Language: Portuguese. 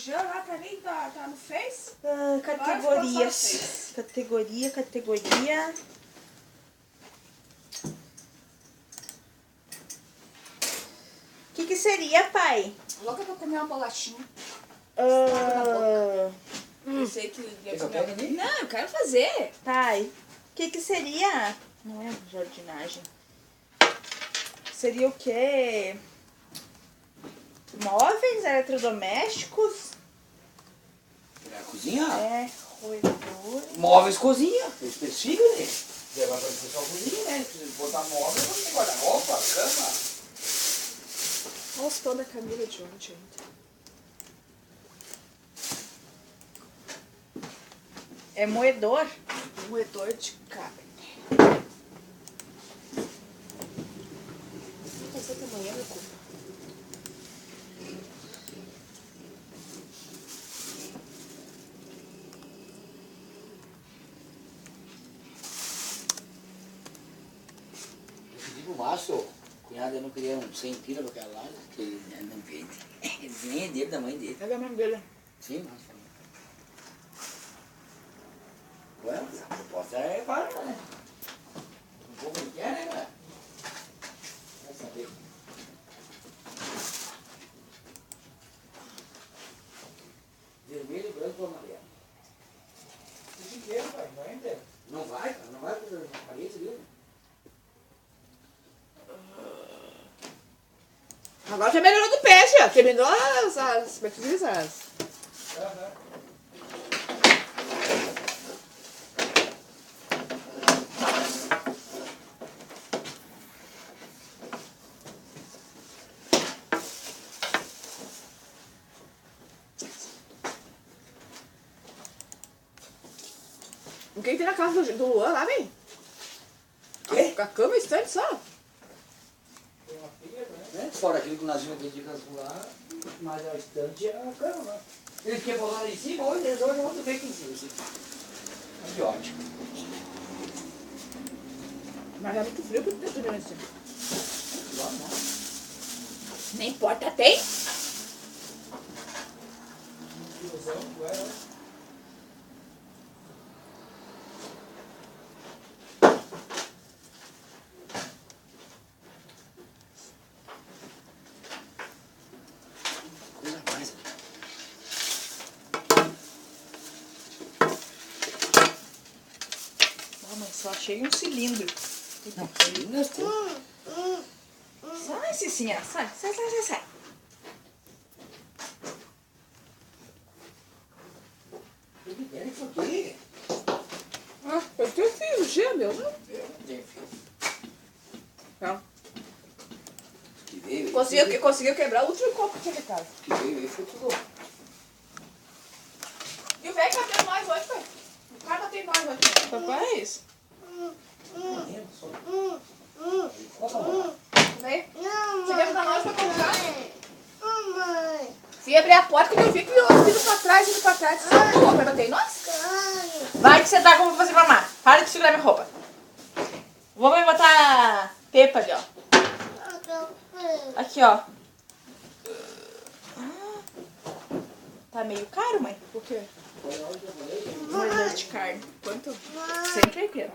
Já lá pra mim, tá no Face? Categorias. Categoria. O que seria, pai? Louca pra comer uma bolachinha. Ah, Eu sei que deve Quer que eu comer. pegue ali? Não, eu quero fazer. pai, o que seria? Não é jardinagem. Seria o quê? Móveis, eletrodomésticos? É a cozinha? É, roedor. Móveis, cozinha. Especifica, né? Você vai fazer só cozinha, né? Se botar móvel, você tem guarda-roupa, cama. Olha os pão da Camila de ontem ainda. É moedor. Moedor de carne. Vou fazer até amanhã, meu cu. Eu pedi pro Márcio, o cunhado, eu não queria um 100 pila pra aquela lá, que ele não vende. Nem é dele, da mãe dele. É da mãe dele. Sim, Márcio. Ué, a proposta é para, né? Um pouco não quer, né, velho? Vai saber. Vermelho, branco ou amarelo? O dinheiro, pai, não é inteiro. Não vai, cara, não vai pra parede, viu? Agora já melhorou do peixe, ó. Terminou as petizas. Aham. O que tem na casa do Luan lá, vem? Quê? Com a cama e estante só. Tem uma filha, né? Né? Fora aquilo que nós vimos aqui de lá, mas a estante é a cama, né? Ele quer botar lá em cima, hoje eles hoje vão ver aqui em cima. Assim. Mas que ótimo. Mas é muito frio pra ter tudo nesse tempo. Lá não. Nem porta tem. Ilusão, ué. Coisa mais. Ah, mas só achei um cilindro. Não, cilindro nós temos. Sai, Cicinha, sai. O que tem isso aqui? Ah, eu tenho filho, gêmeo, não? Eu não tenho filho. Não. Que veio, Conseguiu quebrar o último copo que tinha de casa. que veio aí foi tudo. E o velho bateu nós hoje, pai. O cara bateu nós hoje. Rapaz, Morrendo só. Coloca a mão. Vem. Você quer dar nós pra colocar? Se abrir a porta, que eu vi que vindo pra trás. Só vai bater em nós? vai que você dá como você mamar. Para de segurar minha roupa. Vou me botar pepa ali, ó. Aqui, ó. Tá meio caro, mãe? O quê? Moedor de carne. Quanto? Sempre é pequeno.